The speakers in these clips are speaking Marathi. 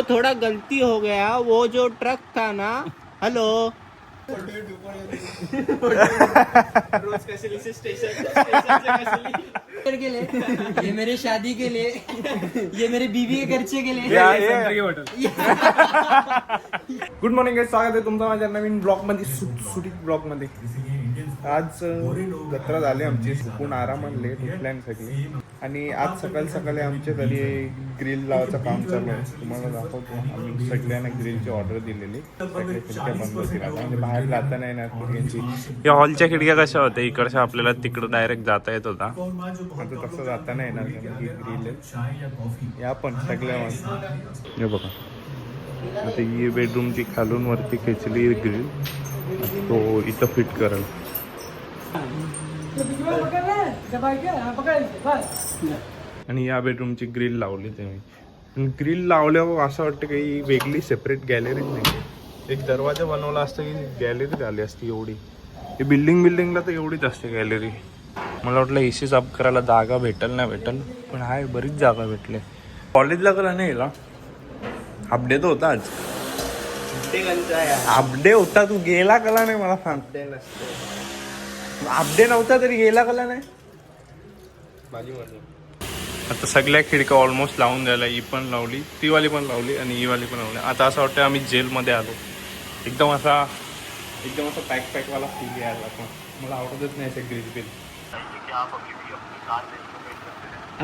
थोड़ा गलती हो गया, वो जो ट्रक था ना। हेलो। रोज कैसे स्टेशन के लिए, ये मेरे शादी के लिए, ये मेरे बीवी के खर्चे के लिए। गुड मॉर्निंग गाइस, स्वागत आहे तुमचं माझ्या नवीन ब्लॉग मध्ये, सुटसुटीत ब्लॉग मध्ये. आज जत्रा झाली आमची, सुकून आरामात लेट उठल्याने सगळी. आणि आज सकाळी सकाळी आमच्या घरी ग्रिल लावायचं काम चालू आहे. तुम्हाला दाखवतो. आम्ही सगळ्यांना ग्रिलची ऑर्डर दिलेली. सगळे खिडक्या बंद होतील आता, म्हणजे बाहेर जाता नाही येणार खिडक्यांची. या हॉलच्या खिडक्या कशा होत्या, इकडच्या आपल्याला तिकडं डायरेक्ट जाता येत होता. आता तसं जाता नाही येणार, कारण ही ग्रिल आहे. या पण सगळ्या हे बघा, आता ही बेडरूमची खालून वरती खेचली ग्रिल, तो इथं फिट करेल. आणि या बेडरूमची ग्रिल लावली तुम्ही. ग्रिल लावल्यावर असं वाटतं काही वेगळी सेपरेट गॅलरीच नाही. एक दरवाजा बनवला असता की गॅलरी झाली असती एवढी. ही बिल्डिंगला तर एवढीच असते गॅलरी. मला वाटलं एसी साफ करायला जागा भेटल नाही भेटल, पण हाय बरीच जागा भेटले. कॉलेजला करा नाही ना, अपडेट होता आज. अपडे होता, तू गेला कला नाही मला सांग. अपडे नव्हता तरी गेला कला नाही. आता सगळ्या खिडक्या ऑलमोस्ट लावून द्यायला. ही पण लावली, ती वाली पण लावली आणि ही वाली पण लावली. आता असं वाटतं आम्ही जेलमध्ये आलो. एकदम असा पॅक वाला फील यायला लागला. मला आवडतच नाही असं ग्रिल बिल.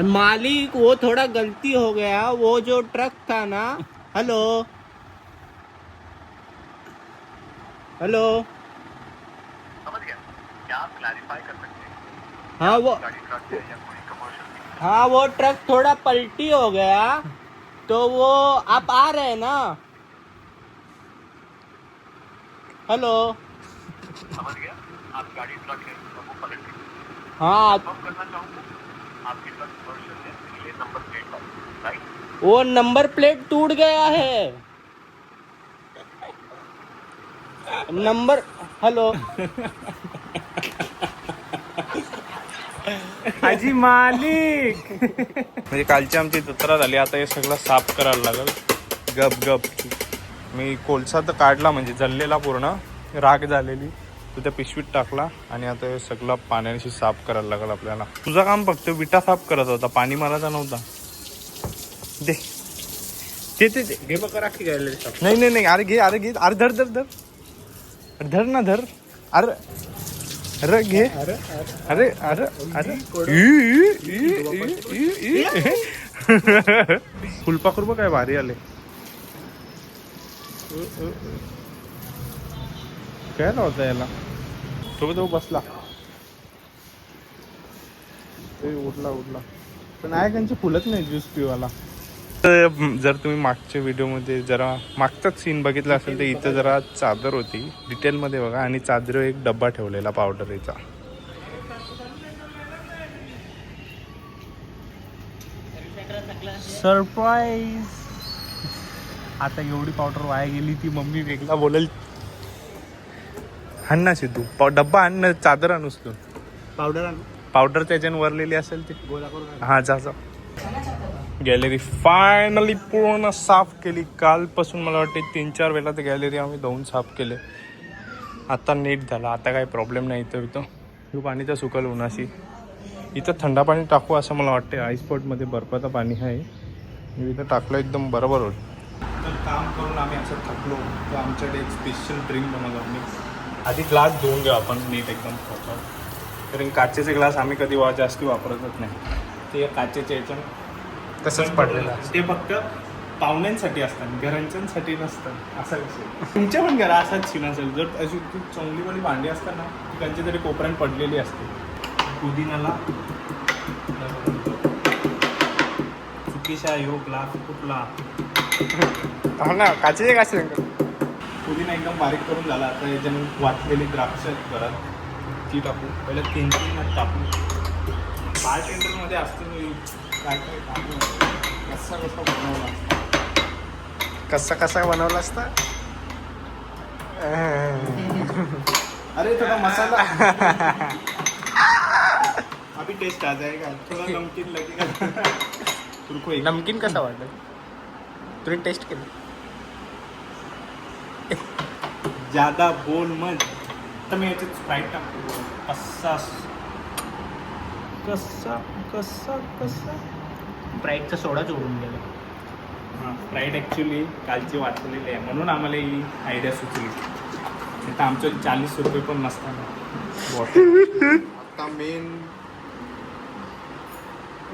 मालिक, वो थोड़ा गलती हो गया, वो जो ट्रक था ना। Hello hello. समझ गया, क्या आप क्लैरिफाई कर सकते हैं? हाँ वो ट्रक थोड़ा पलटी हो गया, तो वो आप आ रहे हैं ना। हेलो। समझ गया, आप गाड़ी ट्रक है तो वो पलट गई. हाँ, कंफर्म करना चाहूँगा, आपकी ट्रक कमर्शियल है, इसलिए नंबर प्लेट पर, राइट? वो नंबर प्लेट टूट गया है। नंबर. हेलो. हाजी मालिक. म्हणजे कालची आमची जत्रा झाली, आता हे सगळं साफ करायला लागल. गप मी कोळसा तर काढला, म्हणजे जळलेला पूर्ण राख झालेली, तो त्या पिशवीत टाकला. आणि आता हे सगळं पाण्याशी साफ करायला लागल आपल्याला. तुझं काम फक्त विटा साफ करत होता, पाणी मारायचा नव्हता. दे ते घे बघा, राखी घ्यायला. नाही अरे घे, अरे धर ना. अरे घे. अरे फुलपाखरू काय भारी आले. काय नव्हतं याला, तो बसला. उडला पण आहे, त्यांची फुलत नाही ज्यूस पिवाला. जर तुम्ही मागच्या व्हिडिओमध्ये जरा मागचाच सीन बघितला असेल तर इथं जरा चादर होती डिटेलमध्ये बघा, आणि चादर एक डब्बा ठेवलेला पावडरीचा. सरप्राईज. आता एवढी पावडर वाया गेली, ती मम्मी वेगळा बोलेल. आण ना सिद्धू, डब्बा आण ना, चादर आणूस तू. पावडर त्याच्यानं वरलेली असेल ती गोळा करून. हा जा. गॅलरी फायनली पूर्ण साफ केली. कालपासून मला वाटते 3-4 वेळा तर गॅलरी आम्ही धुवून साफ केले. आता नीट झाला, आता काही प्रॉब्लेम नाही. इथं पाणी तर सुकल उन्हाशी. इथं थंडा पाणी टाकू असं मला वाटते. आईसपोर्टमध्ये बर्फाचं पाणी आहे, मी इथं टाकलं एकदम बरोबर होत. तर काम करून आम्ही असं थकलो, तर आमच्याकडे एक स्पेशल ड्रिंक बनवलं आम्ही. आधी ग्लास धुवून घेऊ आपण नीट एकदम प्रॉपर, कारण काचेचे ग्लास आम्ही कधी जास्ती वापरतच नाही. ते काचेच्या याच्यानं तसंच पडलेलं असतं. ते फक्त पाहुण्यांसाठी असतात, घरांच्यांसाठी नसतं. असा विषय. तुमच्या पण घरा असाच सीन असेल, जर अशी चांगलीवाली भांडी असतात ना, ती त्यांच्या तरी कोपऱ्यात पडलेली असते. पुदिनाला चुकीचा ह्यो ग्लास फुटला. हा ना, काचेचे काचे. पुदिना एकदम बारीक करून झाला. आता याच्यानं वाटलेली द्राक्ष आहेत घरात, ती टाकू. पहिलं 3 टाकू. बारटेंडरमध्ये असतं काय टाकू. कसा बनवला असता. अरे थोड़ा मसाला. अभी टेस्ट आ जाएगा, थोड़ा नमकीन लगेगा. नमकीन कसा वाटत. तुम्ही टेस्ट केलं ज्यादा बोल मत तर मी याच्यात स्प्राईट टाकतो कसा कसा कसा कसा स्प्राईटचा सोडा जोडून गेला. हां स्प्राईट ॲक्च्युली कालची वाचलेली आहे म्हणून आम्हाला ही आयडिया सुचली. तर आमच्या 40 रुपये पण नसताना बॉटल. आता main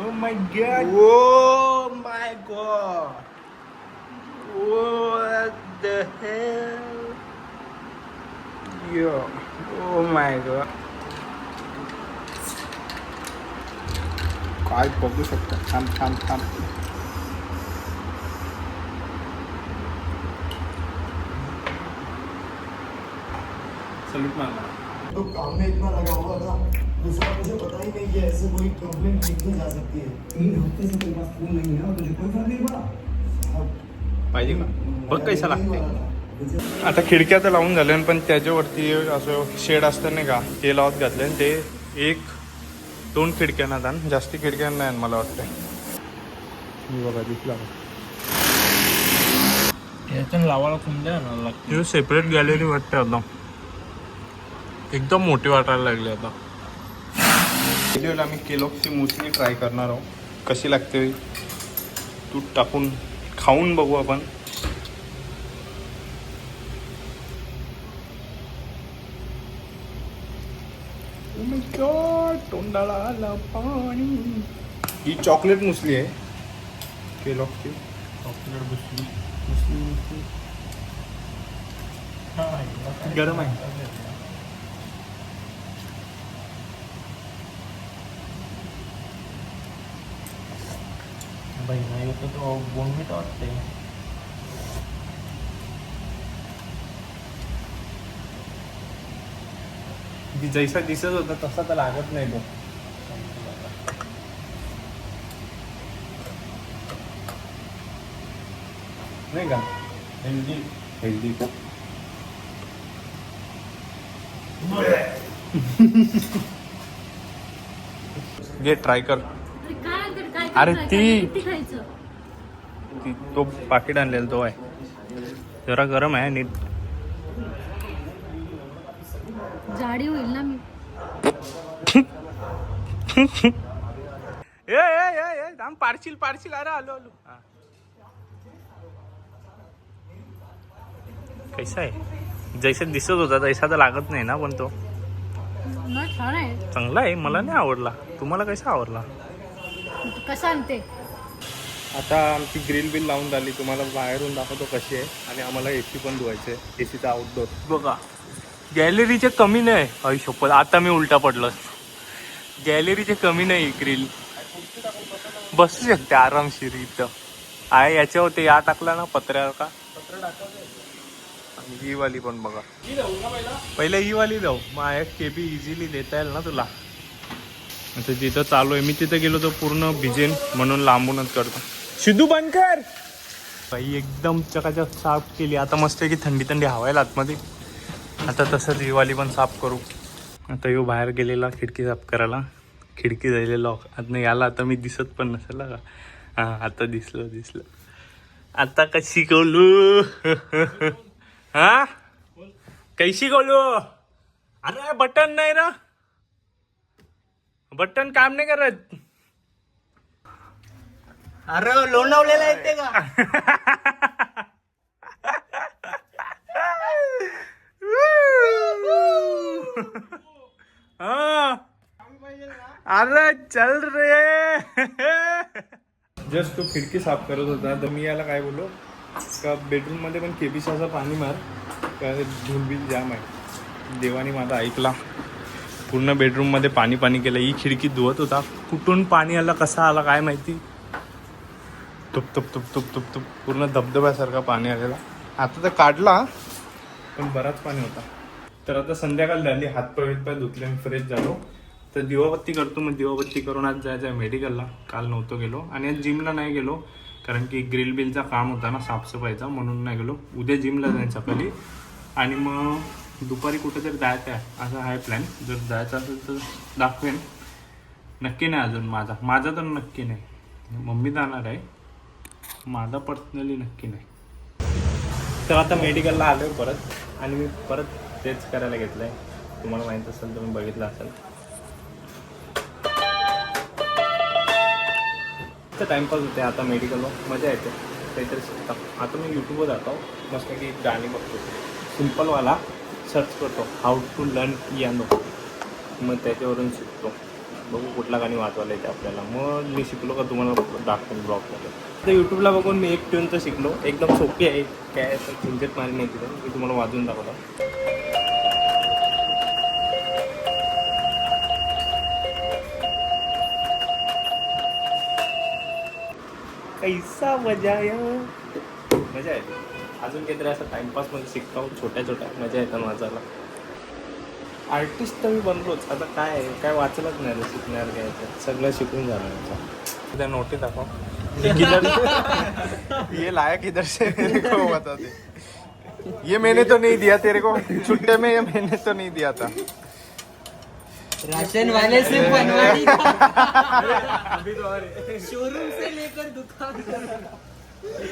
oh my God oh my God, what the hell. Yo oh my God काय बघू शकता. थांब थांब थांब सल्यूट मारला. तो काम में इतना लगा हुआ था, दूसरा मुझे पता ही नहीं कि ऐसे कोई कंप्लेंट लिखी जा सकती है. 3 हफ्ते से तेरे पास फोन नहीं है और तुझे कोई फर्क नहीं पड़ा. पाहिजे का बघ कैसा लागते. आता खिडक्या तर लावून झाल्या पण त्याच्यावरती असं शेड असतं नाही का ते लावत घातले. ते 1-2 खिडक्यांना दान जास्ती खिडक्यांना नाही मला वाटतं. मी बघा दिसला याच्यातून लावायला कुंड्या आणायला लागते. हे सेपरेट गॅलरी वाटते आता एकदम मोठी वाटायला लागली. आता व्हिडिओला आम्ही केलॉगची मुसली ट्राय करणार आहोत कशी लागते. दूध टाकून खाऊन बघू आपण. Oh my God, तोंडाला आलं पाणी. ही चॉकलेट मुसली आहे केलॉगची. चॉकलेट बसली गरम आहे. बहिणा येतो तो बोनमीट वाटते. जैसा दिसत होता तसा तर लागत नाही तो. नाही का हेल्दी. हेल्दी का घे ट्राय कर. अरे ती तो पाकिट आणलेला तो आहे जरा गरम आहे नीट. जाडी होईल ना मी. ए थांब पारशील अरे आलो हा. कैसा आहे जैसा दिसत होता तैसा तर लागत नाही ना पण तो ना छान आहे. चांगला आहे. मला नाही आवडला. तुम्हाला कसा आवडला. कसं आणते. आता आमची ग्रिल बिल लावून झाली. तुम्हाला बाहेरून दाखवतो कशी आहे. आणि आम्हाला AC पण धुवायचे आहे. ACचा आउटडोर बघा. गॅलरीचे कमी नाही. शपथ आता मी उलटा पडलो. गॅलरीचे कमी नाही. ग्रिल बसू शकते आरामशीर इथं आहे. याच्यावरती या टाकला ना पत्र्यावर का आणि ही वाली पण बघा. पहिले ही वाली जाऊ मग केबी इझिली देता येईल ना तुला. आता जिथं चालू आहे मी तिथं गेलो तर पूर्ण भिजेन म्हणून लांबूनच करतो. सिद्धू बंद कर बाई. एकदम चकाचक साफ केली. आता मस्त की थंडी हवा आहे आतमध्ये. आता तसंच ही वाली पण साफ करू. आता येऊ बाहेर गेलेला खिडकी साफ करायला. खिडकी जायला लॉक आता याला आता मी दिसत पण नसेल का. हां आता दिसलं. आता कशी शिकवलू हा काही शिकवलू. अरे बटन नाही ना. बटन काम नाही करत. अरे लोणावलेला येते का. अरे चल रे. जस्ट तो खिडकी साफ करत होता तर मी याला काय बोललो का बेडरूम मध्ये पण केबीसाचा पाणी मार का धूलबिल जाम आहे. देवानी माझा ऐकला. पूर्ण बेडरूम मध्ये पाणी केलं. ही खिडकी धुवत होता. कुठून पाणी आला कसा आला काय माहिती. तुप पूर्ण धबधब्यासारखा पाणी आलेला. आता तर काढला पण बराच पाणी होता. तर आता संध्याकाळ झाली. हातपाय धुतले मी फ्रेश झालो. तर दिवाबत्ती करतो. मग दिवाबत्ती करून आज जायचं आहे मेडिकलला. काल नव्हतो गेलो आणि आज जिमला नाही गेलो कारण की ग्रिल बिलचा काम होता ना साफसफाईचा म्हणून नाही गेलो. उद्या जिमला जायचं सकाळी आणि मग दुपारी कुठेतरी जायचं आहे असं आहे प्लॅन. जर जायचं असेल तर दाखवेन. नक्की नाही अजून माझा तर नक्की नाही. मम्मी जाणार आहे माझा पर्सनली नक्की नाही. तर आता मेडिकलला आलो आहे परत आणि मी परत तेच करायला घेतलं आहे. तुम्हाला माहीत असेल तुम्ही बघितलं असेल. टाइमपास होते आता मेडिकलवर, मजा येते, काहीतरी शिकता. आता मी यूट्यूबवर जातो, मस्त की गाणी बघतो, सिम्पलवाला सर्च करतो, हाऊ टू लर्न पियानो, मग त्याच्यावरून शिकतो. बघू कुठला गाणी वाजवायला येते आपल्याला, मग मी शिकलो का तुम्हाला दाखवेन ब्लॉगमध्ये. तर यूट्यूबला बघून मी एक ट्यून तर शिकलो, एकदम सोपी आहे, काय असं झंझट मारी नाही तिथं, मी तुम्हाला वाजवून दाखवतो. कैसा मजा येते. अजून काहीतरी असं टाइमपास मध्ये शिकतो, छोट्या छोट्या मजा येतात वाचायला. आर्टिस्ट तर मी बनलोच, आता काय वाचलंच नाही, शिकणार काय, सगळं शिकून झालं. त्या नोटी दाखव, ये लायक इधर से मेरे को बता दे. ये मैंने तो नहीं दिया तेरे को, छुट्टे में ये मैंने तो नहीं दिया था. राशन वाले से बनवाड़ी शोरूम से लेकर दुकान तक,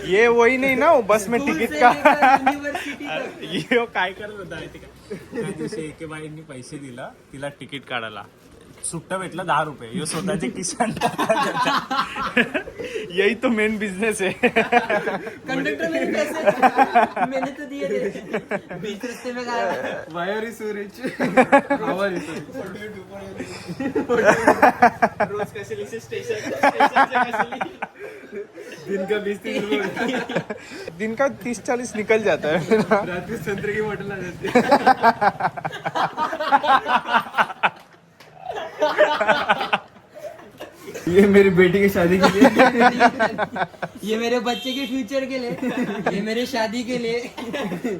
ये वही नहीं ना, वो बस में स्कूल टिकट से का. लेकर यूनिवर्सिटी तक. ये काय करत होता माहिती का, त्या दिवशी एके बाईंनी पैसे दिला तिला तिकीट काढायला, सुट्टा भेटला 10 रुपये, यो स्वतःचे किसान यही तो मेन बिजनेस है. कंडक्टर मेरे पैसे मैंने तो दिए थे, बीच रास्ते में गया. वायर सूरज. रोज कैसे स्टेशन स्टेशन दिन का 30-40 निकल जाता है. रात संतरे की बोतल आ जाती ये मेरी बेटी की शादी के लिए, ये मेरे बच्चे के फ्यूचर के लिए, ये मेरे शादी के लिए,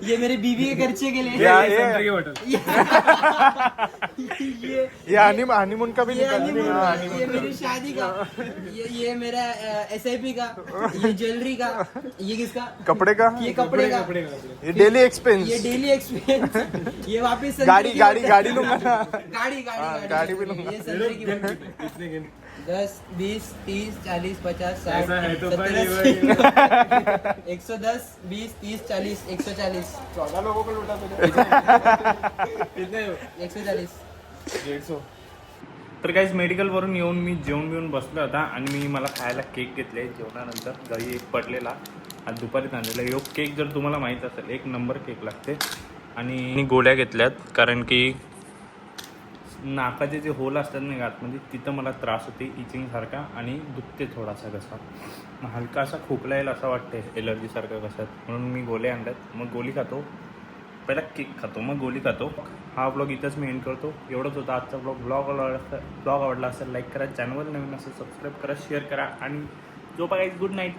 ये मेरे बीवी के खर्चे के लिए, ये हनीमून का भी ये निकल. ये मेरी शादी का, ये मेरा SIP का, ये ज्वेलरी का, ये किसका, कपड़े का, ये कपड़े का, ये डेली एक्सपेंस, ये डेली एक्सपेंस, ये वापस गाड़ी लूंगा ना. गाड़ी भी लूंगा. ये संतरे की 10, 20, 30, 40, 50, 60, 70, 110, 20, 30, 40, 140, 14 लोगों को लूटा तुझे. 140. 150. तर काहीच मेडिकलवरून येऊन मी जेवून बसलो होता आणि मला खायला केक घेतले. जेवणानंतर घरी एक पडलेला, आज दुपारीच आणलेला. योग केक जर तुम्हाला माहीत असेल, एक नंबर केक लागते. आणि गोळ्या घेतल्यात कारण की नाकाचे जे होल असतात ना आतमध्ये, तिथं मला त्रास होते इचिंगसारखा आणि दुखते थोडासा घसा, हलका असा खोकला येईल असं वाटते, एलर्जीसारखा घशात, म्हणून मी गोळ्या आणल्यात. मग गोळी खातो, पहिला केक खातो, मग गोळी खातो. हा ब्लॉग इथंच मी एंड करतो. एवढंच होता आजचा ब्लॉग आवडला असेल लाईक करा, चॅनलवर नवीन असेल सबस्क्राईब करा, शेअर करा आणि जो बघायचं गुड नाईट.